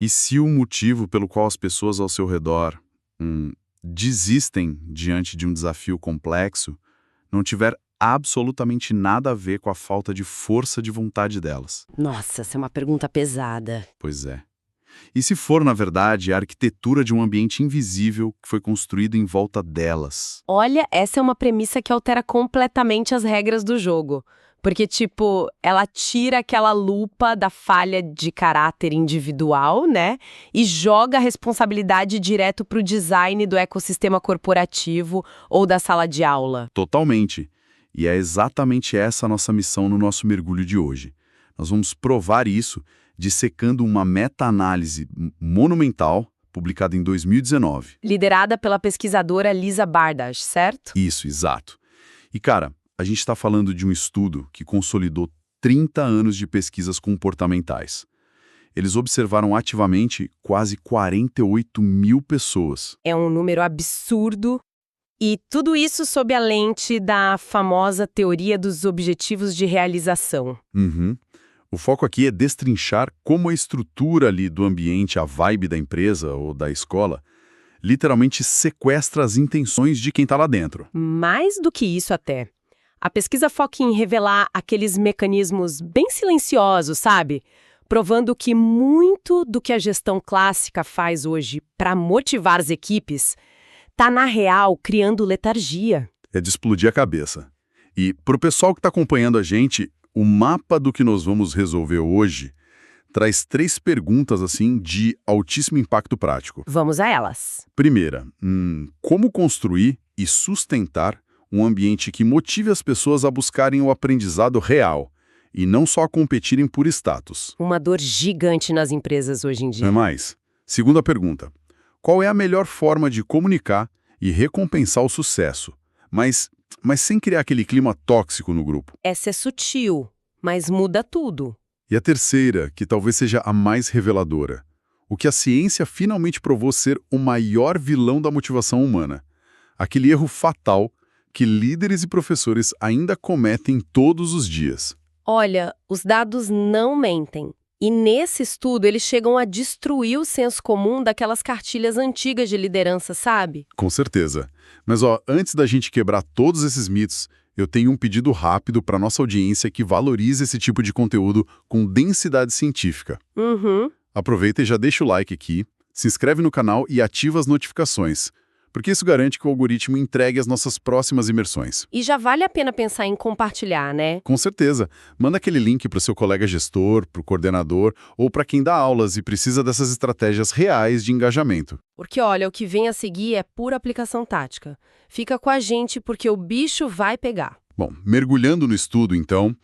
E se o motivo pelo qual as pessoas ao seu redor desistem diante de um desafio complexo não tiver absolutamente nada a ver com a falta de força de vontade delas? Nossa, essa é uma pergunta pesada. Pois é. E se for, na verdade, a arquitetura de um ambiente invisível que foi construído em volta delas? Olha, essa é uma premissa que altera completamente as regras do jogo. Porque, tipo, ela tira aquela lupa da falha de caráter individual, né? E joga a responsabilidade direto pro design do ecossistema corporativo ou da sala de aula. Totalmente. E é exatamente essa a nossa missão no nosso mergulho de hoje. Nós vamos provar isso dissecando uma meta-análise monumental publicada em 2019. Liderada pela pesquisadora Lisa Bardash, certo? Isso, exato. E, cara, a gente está falando de um estudo que consolidou 30 anos de pesquisas comportamentais. Eles observaram ativamente quase 48 mil pessoas. É um número absurdo. E tudo isso sob a lente da famosa teoria dos objetivos de realização. Uhum. O foco aqui é destrinchar como a estrutura ali do ambiente, a vibe da empresa ou da escola, literalmente sequestra as intenções de quem está lá dentro. Mais do que isso até. A pesquisa foca em revelar aqueles mecanismos bem silenciosos, sabe? Provando que muito do que a gestão clássica faz hoje para motivar as equipes está, na real, criando letargia. É de explodir a cabeça. E para o pessoal que está acompanhando a gente, o mapa do que nós vamos resolver hoje traz 3 perguntas assim de altíssimo impacto prático. Vamos a elas. Primeira, como construir e sustentar um ambiente que motive as pessoas a buscarem o aprendizado real e não só a competirem por status? Uma dor gigante nas empresas hoje em dia. Não é mais? Segunda pergunta, qual é a melhor forma de comunicar e recompensar o sucesso, mas sem criar aquele clima tóxico no grupo? Essa é sutil, mas muda tudo. E a terceira, que talvez seja a mais reveladora, o que a ciência finalmente provou ser o maior vilão da motivação humana. Aquele erro fatal que líderes e professores ainda cometem todos os dias. Olha, os dados não mentem. E nesse estudo eles chegam a destruir o senso comum daquelas cartilhas antigas de liderança, sabe? Com certeza. Mas antes da gente quebrar todos esses mitos, eu tenho um pedido rápido para nossa audiência que valorize esse tipo de conteúdo com densidade científica. Uhum. Aproveita e já deixa o like aqui, se inscreve no canal e ativa as notificações, porque isso garante que o algoritmo entregue as nossas próximas imersões. E já vale a pena pensar em compartilhar, né? Com certeza. Manda aquele link para o seu colega gestor, para o coordenador ou para quem dá aulas e precisa dessas estratégias reais de engajamento. Porque, olha, o que vem a seguir é pura aplicação tática. Fica com a gente porque o bicho vai pegar. Bom, mergulhando no estudo, então,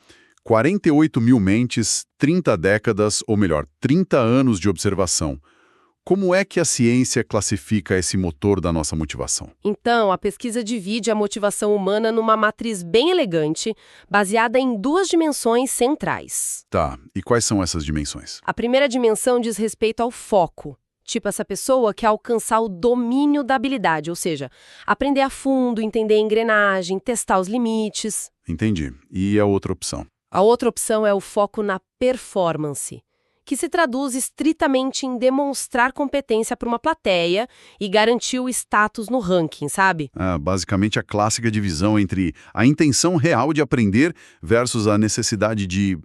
48 mil mentes, 30 décadas, ou melhor, 30 anos de observação. Como é que a ciência classifica esse motor da nossa motivação? Então, a pesquisa divide a motivação humana numa matriz bem elegante, baseada em 2 dimensões centrais. Tá, e quais são essas dimensões? A primeira dimensão diz respeito ao foco. Tipo, essa pessoa quer alcançar o domínio da habilidade, ou seja, aprender a fundo, entender a engrenagem, testar os limites. Entendi. E a outra opção? A outra opção é o foco na performance, que se traduz estritamente em demonstrar competência para uma plateia e garantir o status no ranking, sabe? Basicamente a clássica divisão entre a intenção real de aprender versus a necessidade de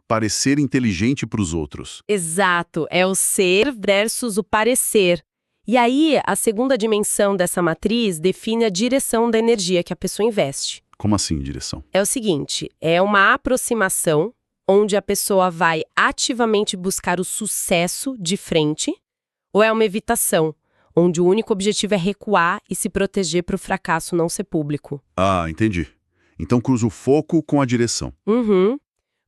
parecer inteligente para os outros. Exato, é o ser versus o parecer. E aí, a segunda dimensão dessa matriz define a direção da energia que a pessoa investe. Como assim, direção? É o seguinte, é uma aproximação onde a pessoa vai ativamente buscar o sucesso de frente, ou é uma evitação, onde o único objetivo é recuar e se proteger para o fracasso não ser público. Entendi. Então cruza o foco com a direção. Uhum.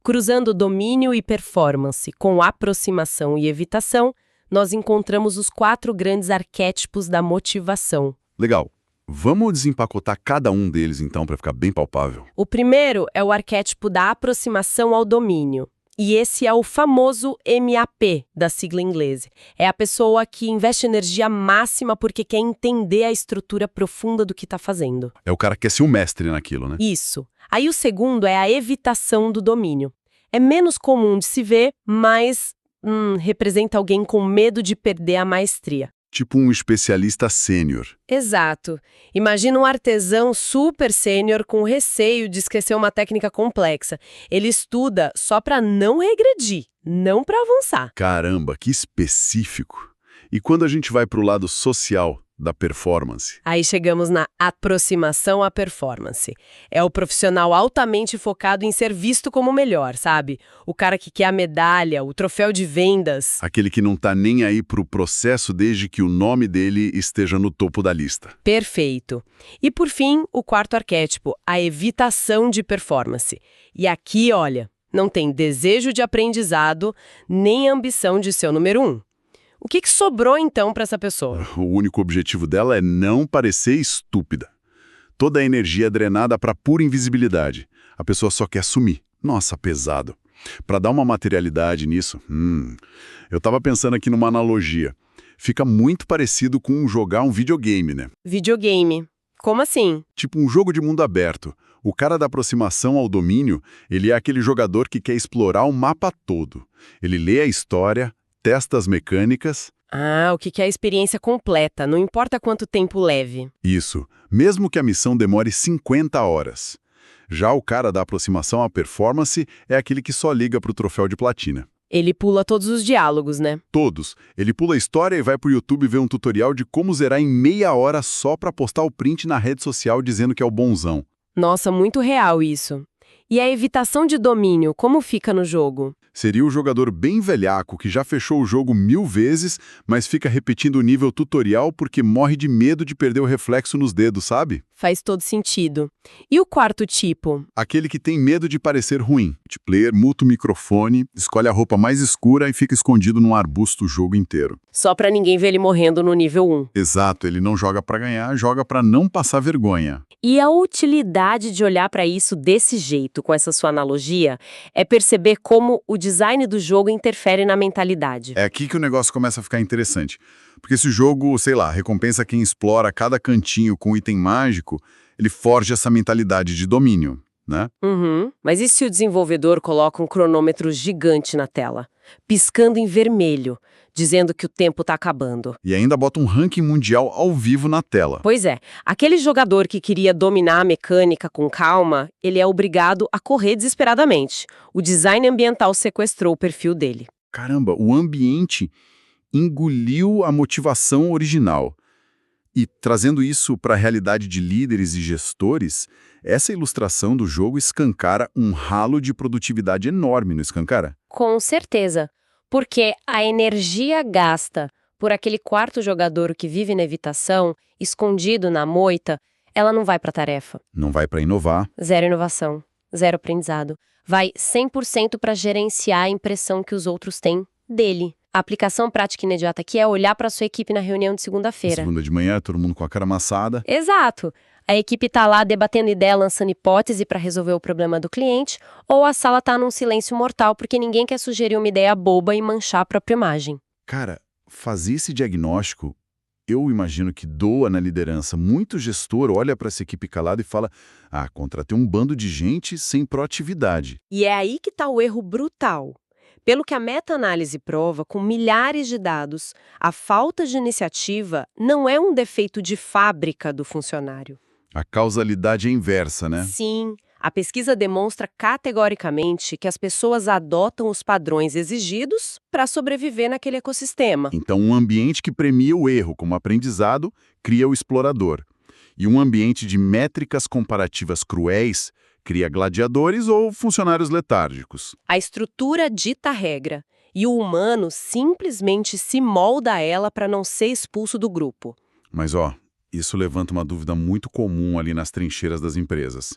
Cruzando domínio e performance com aproximação e evitação, nós encontramos os 4 grandes arquétipos da motivação. Legal. Vamos desempacotar cada um deles, então, para ficar bem palpável. O primeiro é o arquétipo da aproximação ao domínio. E esse é o famoso MAP, da sigla inglesa. É a pessoa que investe energia máxima porque quer entender a estrutura profunda do que está fazendo. É o cara que quer ser o mestre naquilo, né? Isso. Aí o segundo é a evitação do domínio. É menos comum de se ver, mas representa alguém com medo de perder a maestria. Tipo um especialista sênior. Exato. Imagina um artesão super sênior com receio de esquecer uma técnica complexa. Ele estuda só para não regredir, não para avançar. Caramba, que específico. E quando a gente vai para o lado social da performance? Aí chegamos na aproximação à performance. É o profissional altamente focado em ser visto como o melhor, sabe? O cara que quer a medalha, o troféu de vendas. Aquele que não tá nem aí pro processo desde que o nome dele esteja no topo da lista. Perfeito. E por fim, o quarto arquétipo, a evitação de performance. E aqui, olha, não tem desejo de aprendizado, nem ambição de ser o número 1. O que sobrou, então, para essa pessoa? O único objetivo dela é não parecer estúpida. Toda a energia é drenada para pura invisibilidade. A pessoa só quer sumir. Nossa, pesado. Para dar uma materialidade nisso, eu tava pensando aqui numa analogia. Fica muito parecido com jogar um videogame, né? Videogame. Como assim? Tipo um jogo de mundo aberto. O cara da aproximação ao domínio, ele é aquele jogador que quer explorar o mapa todo. Ele lê a história, testa as mecânicas. Ah, o que é a experiência completa, não importa quanto tempo leve. Isso, mesmo que a missão demore 50 horas. Já o cara da aproximação à performance é aquele que só liga pro troféu de platina. Ele pula todos os diálogos, né? Todos. Ele pula a história e vai pro YouTube ver um tutorial de como zerar em meia hora só pra postar o print na rede social dizendo que é o bonzão. Nossa, muito real isso. E a evitação de domínio, como fica no jogo? Seria o jogador bem velhaco que já fechou o jogo 1000 vezes, mas fica repetindo o nível tutorial porque morre de medo de perder o reflexo nos dedos, sabe? Faz todo sentido. E o quarto tipo? Aquele que tem medo de parecer ruim. De player, muta o microfone, escolhe a roupa mais escura e fica escondido num arbusto o jogo inteiro. Só pra ninguém ver ele morrendo no nível 1. Exato, ele não joga pra ganhar, joga pra não passar vergonha. E a utilidade de olhar pra isso desse jeito, com essa sua analogia, é perceber como o design do jogo interfere na mentalidade. É aqui que o negócio começa a ficar interessante. Porque se o jogo, sei lá, recompensa quem explora cada cantinho com item mágico, ele forja essa mentalidade de domínio, né? Mas e se o desenvolvedor coloca um cronômetro gigante na tela, piscando em vermelho, dizendo que o tempo está acabando? E ainda bota um ranking mundial ao vivo na tela. Pois é, aquele jogador que queria dominar a mecânica com calma, ele é obrigado a correr desesperadamente. O design ambiental sequestrou o perfil dele. Caramba, o ambiente engoliu a motivação original. E trazendo isso para a realidade de líderes e gestores, essa ilustração do jogo escancara um ralo de produtividade enorme, não escancara? Com certeza, porque a energia gasta por aquele quarto jogador que vive na evitação, escondido na moita, ela não vai para a tarefa. Não vai para inovar. Zero inovação, zero aprendizado. Vai 100% para gerenciar a impressão que os outros têm dele. A aplicação prática imediata aqui é olhar para sua equipe na reunião de segunda-feira. Segunda de manhã, todo mundo com a cara amassada. Exato. A equipe tá lá debatendo ideia, lançando hipótese para resolver o problema do cliente, ou a sala tá num silêncio mortal porque ninguém quer sugerir uma ideia boba e manchar a própria imagem. Cara, fazer esse diagnóstico, eu imagino que doa na liderança. Muito gestor olha para essa equipe calada e fala: contratei um bando de gente sem proatividade. E é aí que tá o erro brutal. Pelo que a meta-análise prova, com milhares de dados, a falta de iniciativa não é um defeito de fábrica do funcionário. A causalidade é inversa, né? Sim, a pesquisa demonstra categoricamente que as pessoas adotam os padrões exigidos para sobreviver naquele ecossistema. Então, um ambiente que premia o erro como aprendizado cria o explorador. E um ambiente de métricas comparativas cruéis cria gladiadores ou funcionários letárgicos. A estrutura dita a regra, e o humano simplesmente se molda a ela para não ser expulso do grupo. Mas, isso levanta uma dúvida muito comum ali nas trincheiras das empresas.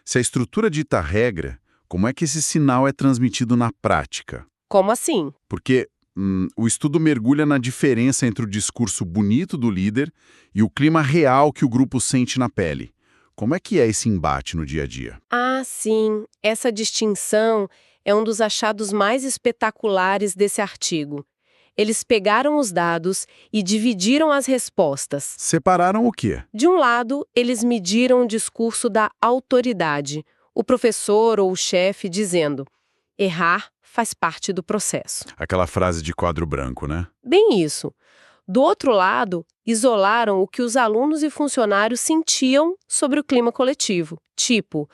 Se a estrutura dita a regra, como é que esse sinal é transmitido na prática? Como assim? Porque o estudo mergulha na diferença entre o discurso bonito do líder e o clima real que o grupo sente na pele. Como é que é esse embate no dia a dia? Ah, sim. Essa distinção é um dos achados mais espetaculares desse artigo. Eles pegaram os dados e dividiram as respostas. Separaram o quê? De um lado, eles mediram o discurso da autoridade, o professor ou o chefe dizendo: errar faz parte do processo. Aquela frase de quadro branco, né? Bem isso. Do outro lado, isolaram o que os alunos e funcionários sentiam sobre o clima coletivo. Tipo,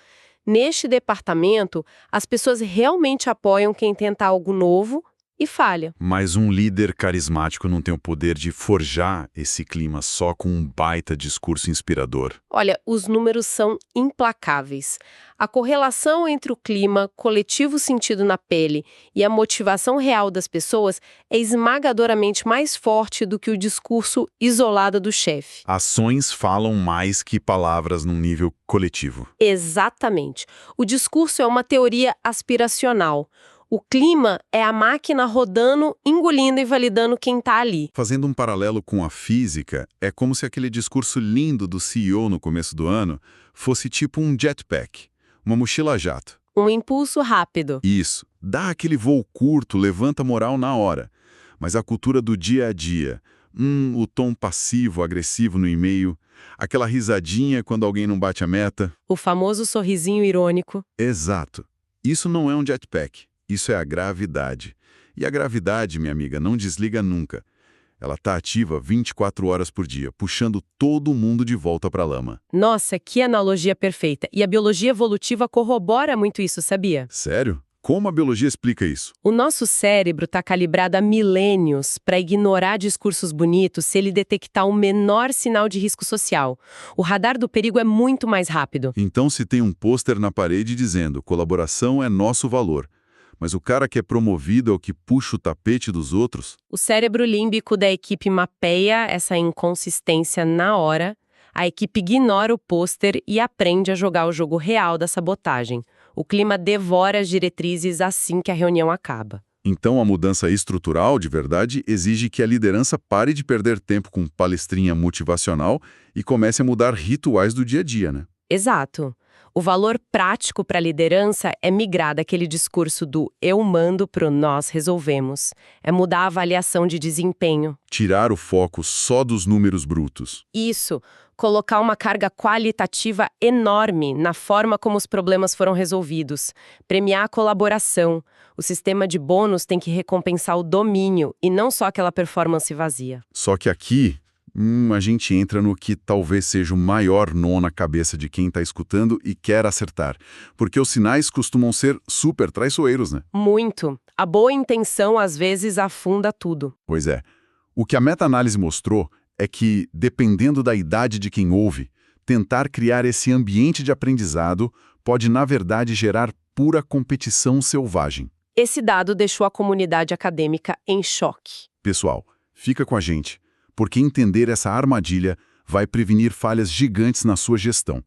neste departamento, as pessoas realmente apoiam quem tenta algo novo e falha. Mas um líder carismático não tem o poder de forjar esse clima só com um baita discurso inspirador. Olha, os números são implacáveis. A correlação entre o clima, coletivo sentido na pele e a motivação real das pessoas é esmagadoramente mais forte do que o discurso isolado do chefe. Ações falam mais que palavras num nível coletivo. Exatamente. O discurso é uma teoria aspiracional. O clima é a máquina rodando, engolindo e validando quem está ali. Fazendo um paralelo com a física, é como se aquele discurso lindo do CEO no começo do ano fosse tipo um jetpack, uma mochila a jato. Um impulso rápido. Isso, dá aquele voo curto, levanta a moral na hora. Mas a cultura do dia a dia, o tom passivo, agressivo no e-mail, aquela risadinha quando alguém não bate a meta. O famoso sorrisinho irônico. Exato. Isso não é um jetpack. Isso é a gravidade. E a gravidade, minha amiga, não desliga nunca. Ela está ativa 24 horas por dia, puxando todo mundo de volta para a lama. Nossa, que analogia perfeita. E a biologia evolutiva corrobora muito isso, sabia? Sério? Como a biologia explica isso? O nosso cérebro está calibrado há milênios para ignorar discursos bonitos se ele detectar o menor sinal de risco social. O radar do perigo é muito mais rápido. Então, se tem um pôster na parede dizendo colaboração é nosso valor, mas o cara que é promovido é o que puxa o tapete dos outros? O cérebro límbico da equipe mapeia essa inconsistência na hora, a equipe ignora o pôster e aprende a jogar o jogo real da sabotagem. O clima devora as diretrizes assim que a reunião acaba. Então a mudança estrutural, de verdade, exige que a liderança pare de perder tempo com palestrinha motivacional e comece a mudar rituais do dia a dia, né? Exato. O valor prático para a liderança é migrar daquele discurso do eu mando pro nós resolvemos. É mudar a avaliação de desempenho. Tirar o foco só dos números brutos. Isso, colocar uma carga qualitativa enorme na forma como os problemas foram resolvidos. Premiar a colaboração. O sistema de bônus tem que recompensar o domínio e não só aquela performance vazia. Só que aqui, a gente entra no que talvez seja o maior nó na cabeça de quem está escutando e quer acertar. Porque os sinais costumam ser super traiçoeiros, né? Muito. A boa intenção, às vezes, afunda tudo. Pois é. O que a meta-análise mostrou é que, dependendo da idade de quem ouve, tentar criar esse ambiente de aprendizado pode, na verdade, gerar pura competição selvagem. Esse dado deixou a comunidade acadêmica em choque. Pessoal, fica com a gente, porque entender essa armadilha vai prevenir falhas gigantes na sua gestão.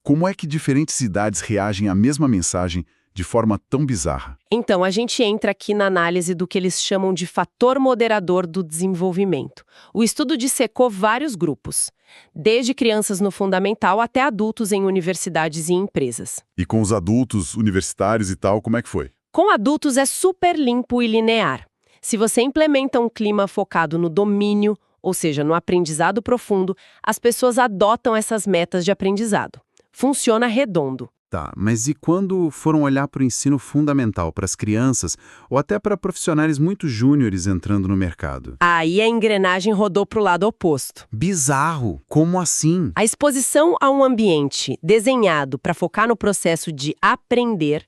Como é que diferentes idades reagem à mesma mensagem de forma tão bizarra? Então, a gente entra aqui na análise do que eles chamam de fator moderador do desenvolvimento. O estudo dissecou vários grupos, desde crianças no fundamental até adultos em universidades e empresas. E com os adultos, universitários e tal, como é que foi? Com adultos é super limpo e linear. Se você implementa um clima focado no domínio, ou seja, no aprendizado profundo, as pessoas adotam essas metas de aprendizado. Funciona redondo. Tá, mas e quando foram olhar para o ensino fundamental, para as crianças, ou até para profissionais muito júniores entrando no mercado? Aí a engrenagem rodou para o lado oposto. Bizarro! Como assim? A exposição a um ambiente desenhado para focar no processo de aprender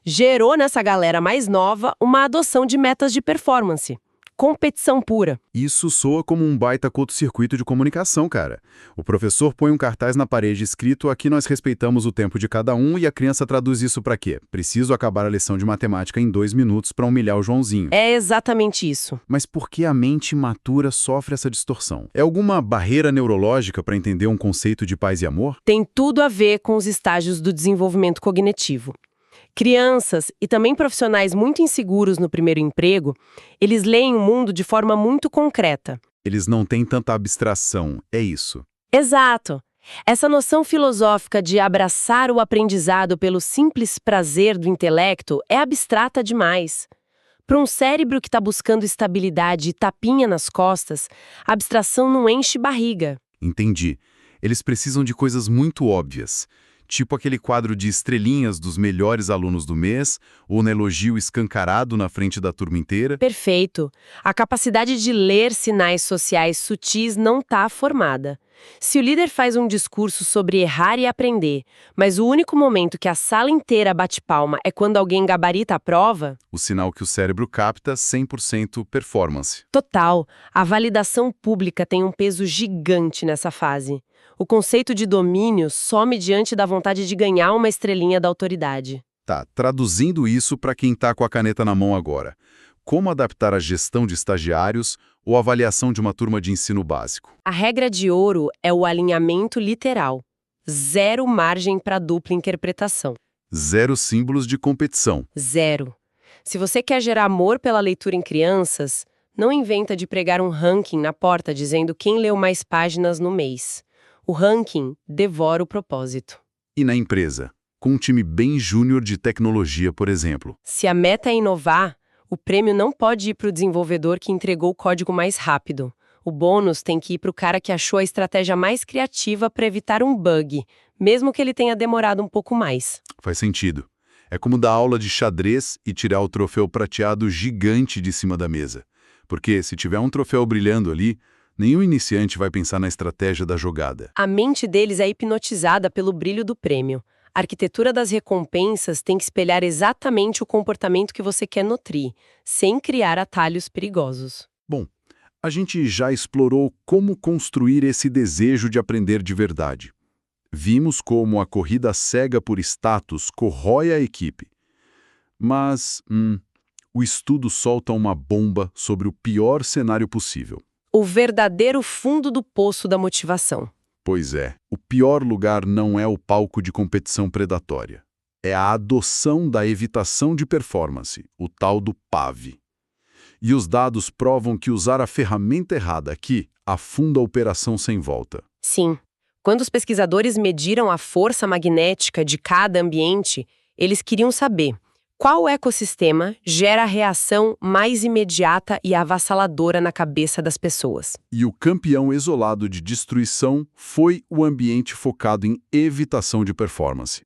gerou nessa galera mais nova uma adoção de metas de performance. Competição pura. Isso soa como um baita curto-circuito de comunicação, cara. O professor põe um cartaz na parede escrito "Aqui nós respeitamos o tempo de cada um" e a criança traduz isso pra quê? Preciso acabar a lição de matemática em 2 minutos pra humilhar o Joãozinho. É exatamente isso. Mas por que a mente imatura sofre essa distorção? É alguma barreira neurológica pra entender um conceito de paz e amor? Tem tudo a ver com os estágios do desenvolvimento cognitivo. Crianças e também profissionais muito inseguros no primeiro emprego, eles leem o mundo de forma muito concreta. Eles não têm tanta abstração, é isso. Exato. Essa noção filosófica de abraçar o aprendizado pelo simples prazer do intelecto é abstrata demais. Para um cérebro que está buscando estabilidade e tapinha nas costas, a abstração não enche barriga. Entendi. Eles precisam de coisas muito óbvias. Tipo aquele quadro de estrelinhas dos melhores alunos do mês, ou no elogio escancarado na frente da turma inteira. Perfeito. A capacidade de ler sinais sociais sutis não está formada. Se o líder faz um discurso sobre errar e aprender, mas o único momento que a sala inteira bate palma é quando alguém gabarita a prova, O sinal que o cérebro capta 100% performance. total, a validação pública tem um peso gigante nessa fase. O conceito de domínio some diante da vontade de ganhar uma estrelinha da autoridade. Tá, traduzindo isso para quem está com a caneta na mão agora. Como adaptar a gestão de estagiários ou a avaliação de uma turma de ensino básico? A regra de ouro é o alinhamento literal. Zero margem para dupla interpretação. 0 símbolos de competição. Zero. Se você quer gerar amor pela leitura em crianças, não inventa de pregar um ranking na porta dizendo quem leu mais páginas no mês. O ranking devora o propósito. E na empresa? Com um time bem júnior de tecnologia, por exemplo. Se a meta é inovar, o prêmio não pode ir para o desenvolvedor que entregou o código mais rápido. O bônus tem que ir para o cara que achou a estratégia mais criativa para evitar um bug, mesmo que ele tenha demorado um pouco mais. Faz sentido. É como dar aula de xadrez e tirar o troféu prateado gigante de cima da mesa. Porque se tiver um troféu brilhando ali, nenhum iniciante vai pensar na estratégia da jogada. A mente deles é hipnotizada pelo brilho do prêmio. A arquitetura das recompensas tem que espelhar exatamente o comportamento que você quer nutrir, sem criar atalhos perigosos. Bom, a gente já explorou como construir esse desejo de aprender de verdade. Vimos como a corrida cega por status corrói a equipe. Mas, o estudo solta uma bomba sobre o pior cenário possível. O verdadeiro fundo do poço da motivação. Pois é, o pior lugar não é o palco de competição predatória. É a adoção da evitação de performance, o tal do PAV. E os dados provam que usar a ferramenta errada aqui afunda a operação sem volta. Sim. Quando os pesquisadores mediram a força magnética de cada ambiente, eles queriam saber qual ecossistema gera a reação mais imediata e avassaladora na cabeça das pessoas. E o campeão isolado de destruição foi o ambiente focado em evitação de performance.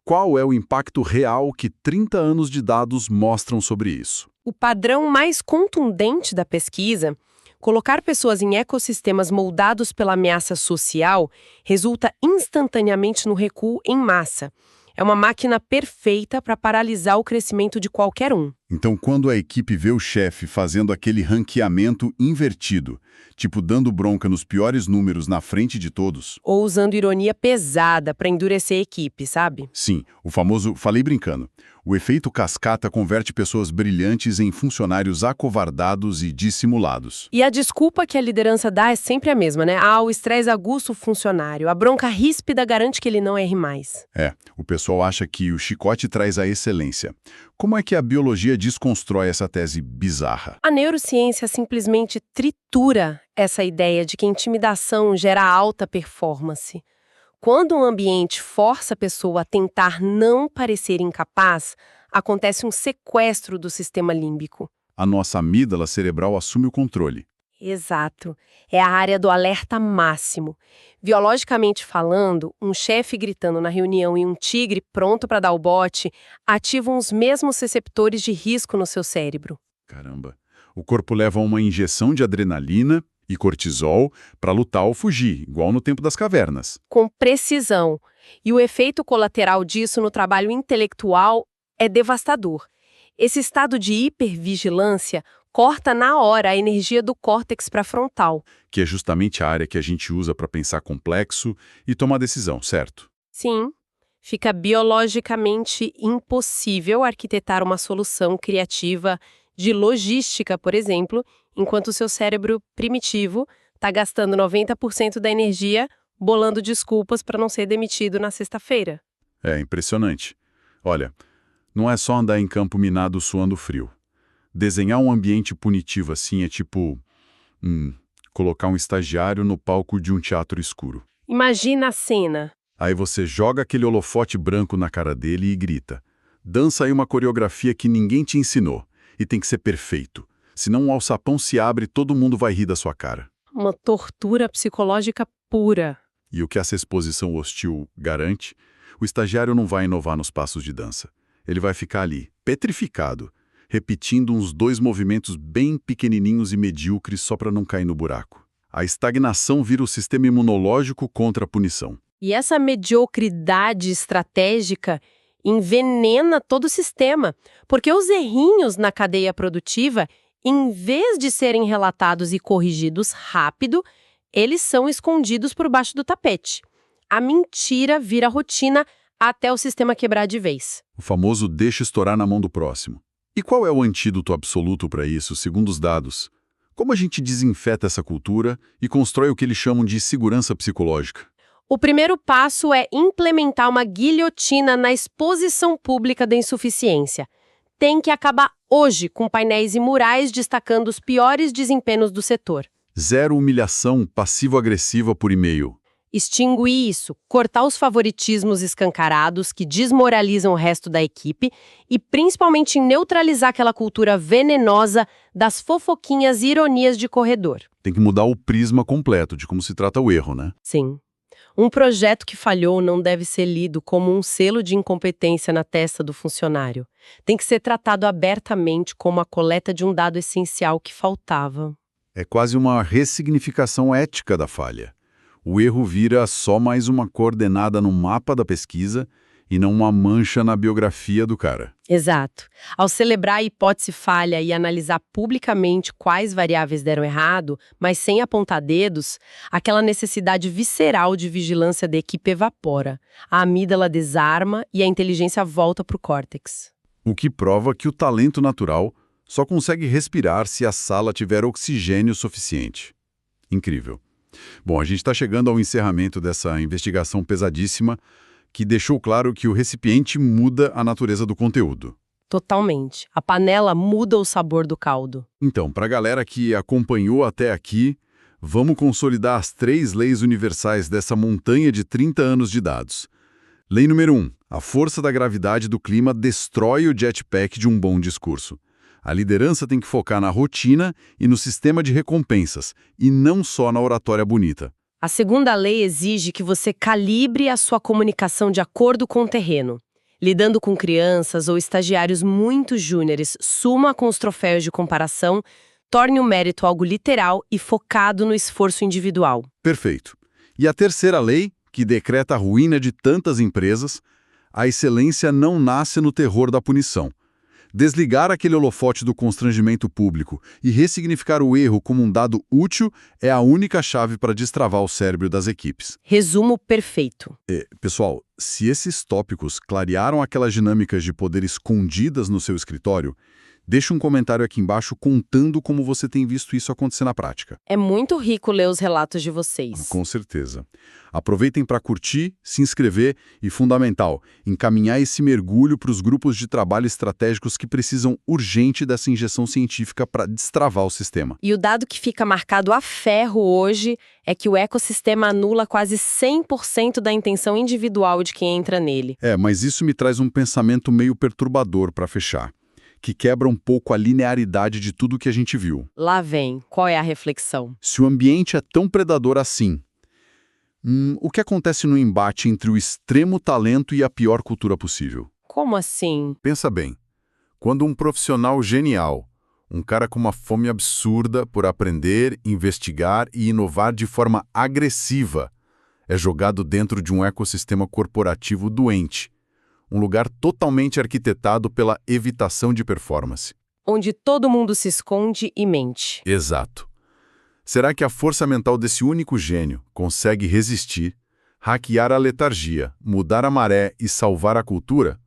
Qual é o impacto real que 30 anos de dados mostram sobre isso? O padrão mais contundente da pesquisa, colocar pessoas em ecossistemas moldados pela ameaça social, resulta instantaneamente no recuo em massa. É uma máquina perfeita para paralisar o crescimento de qualquer um. Então, quando a equipe vê o chefe fazendo aquele ranqueamento invertido, tipo dando bronca nos piores números na frente de todos... Ou usando ironia pesada para endurecer a equipe, sabe? Sim, o famoso falei brincando. O efeito cascata converte pessoas brilhantes em funcionários acovardados e dissimulados. E a desculpa que a liderança dá é sempre a mesma, né? O estresse aguça o funcionário, a bronca ríspida garante que ele não erre mais. O pessoal acha que o chicote traz a excelência. Como é que a biologia desconstrói essa tese bizarra? A neurociência simplesmente tritura essa ideia de que intimidação gera alta performance. Quando um ambiente força a pessoa a tentar não parecer incapaz, acontece um sequestro do sistema límbico. A nossa amígdala cerebral assume o controle. Exato. É a área do alerta máximo. Biologicamente falando, um chefe gritando na reunião e um tigre pronto para dar o bote ativam os mesmos receptores de risco no seu cérebro. Caramba. O corpo leva uma injeção de adrenalina e cortisol para lutar ou fugir, igual no tempo das cavernas. Com precisão. E o efeito colateral disso no trabalho intelectual é devastador. Esse estado de hipervigilância corta na hora a energia do córtex pré-frontal. Que é justamente a área que a gente usa para pensar complexo e tomar decisão, certo? Sim. Fica biologicamente impossível arquitetar uma solução criativa de logística, por exemplo, enquanto o seu cérebro primitivo está gastando 90% da energia bolando desculpas para não ser demitido na sexta-feira. É impressionante. Olha, não é só andar em campo minado suando frio. Desenhar um ambiente punitivo assim é tipo... colocar um estagiário no palco de um teatro escuro. Imagina a cena. Aí você joga aquele holofote branco na cara dele e grita. Dança aí uma coreografia que ninguém te ensinou. E tem que ser perfeito. Senão um alçapão se abre e todo mundo vai rir da sua cara. Uma tortura psicológica pura. E o que essa exposição hostil garante? O estagiário não vai inovar nos passos de dança. Ele vai ficar ali, petrificado, repetindo uns 2 movimentos bem pequenininhos e medíocres só para não cair no buraco. A estagnação vira o sistema imunológico contra a punição. E essa mediocridade estratégica envenena todo o sistema, porque os errinhos na cadeia produtiva, em vez de serem relatados e corrigidos rápido, eles são escondidos por baixo do tapete. A mentira vira rotina até o sistema quebrar de vez. O famoso deixa estourar na mão do próximo. E qual é o antídoto absoluto para isso, segundo os dados? Como a gente desinfeta essa cultura e constrói o que eles chamam de segurança psicológica? O primeiro passo é implementar uma guilhotina na exposição pública da insuficiência. Tem que acabar hoje com painéis e murais destacando os piores desempenhos do setor. Zero humilhação passivo-agressiva por e-mail. Extinguir isso, cortar os favoritismos escancarados que desmoralizam o resto da equipe e principalmente neutralizar aquela cultura venenosa das fofoquinhas e ironias de corredor. Tem que mudar o prisma completo de como se trata o erro, né? Sim. Um projeto que falhou não deve ser lido como um selo de incompetência na testa do funcionário. Tem que ser tratado abertamente como a coleta de um dado essencial que faltava. É quase uma ressignificação ética da falha. O erro vira só mais uma coordenada no mapa da pesquisa e não uma mancha na biografia do cara. Exato. Ao celebrar a hipótese falha e analisar publicamente quais variáveis deram errado, mas sem apontar dedos, aquela necessidade visceral de vigilância da equipe evapora. A amígdala desarma e a inteligência volta para o córtex. O que prova que o talento natural só consegue respirar se a sala tiver oxigênio suficiente. Incrível. Bom, a gente está chegando ao encerramento dessa investigação pesadíssima que deixou claro que o recipiente muda a natureza do conteúdo. Totalmente. A panela muda o sabor do caldo. Então, para a galera que acompanhou até aqui, vamos consolidar as 3 leis universais dessa montanha de 30 anos de dados. Lei número 1. A força da gravidade do clima destrói o jetpack de um bom discurso. A liderança tem que focar na rotina e no sistema de recompensas, e não só na oratória bonita. A segunda lei exige que você calibre a sua comunicação de acordo com o terreno. Lidando com crianças ou estagiários muito júniores, suma com os troféus de comparação, torne o mérito algo literal e focado no esforço individual. Perfeito. E a terceira lei, que decreta a ruína de tantas empresas, a excelência não nasce no terror da punição. Desligar aquele holofote do constrangimento público e ressignificar o erro como um dado útil é a única chave para destravar o cérebro das equipes. Resumo perfeito. Pessoal, se esses tópicos clarearam aquelas dinâmicas de poder escondidas no seu escritório, deixe um comentário aqui embaixo contando como você tem visto isso acontecer na prática. É muito rico ler os relatos de vocês. Com certeza. Aproveitem para curtir, se inscrever e, fundamental, encaminhar esse mergulho para os grupos de trabalho estratégicos que precisam urgente dessa injeção científica para destravar o sistema. E o dado que fica marcado a ferro hoje é que o ecossistema anula quase 100% da intenção individual de quem entra nele. Mas isso me traz um pensamento meio perturbador para fechar, que quebra um pouco a linearidade de tudo que a gente viu. Lá vem. Qual é a reflexão? Se o ambiente é tão predador assim, o que acontece no embate entre o extremo talento e a pior cultura possível? Como assim? Pensa bem. Quando um profissional genial, um cara com uma fome absurda por aprender, investigar e inovar de forma agressiva, é jogado dentro de um ecossistema corporativo doente, um lugar totalmente arquitetado pela evitação de performance. Onde todo mundo se esconde e mente. Exato. Será que a força mental desse único gênio consegue resistir, hackear a letargia, mudar a maré e salvar a cultura?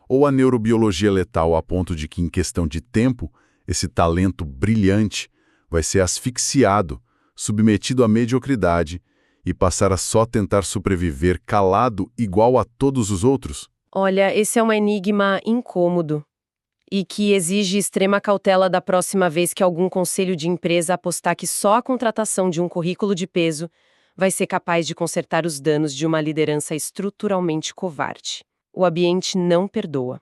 Ou a neurobiologia letal a ponto de que, em questão de tempo, esse talento brilhante vai ser asfixiado, submetido à mediocridade e passar a só tentar sobreviver calado igual a todos os outros? Olha, esse é um enigma incômodo e que exige extrema cautela da próxima vez que algum conselho de empresa apostar que só a contratação de um currículo de peso vai ser capaz de consertar os danos de uma liderança estruturalmente covarde. O ambiente não perdoa.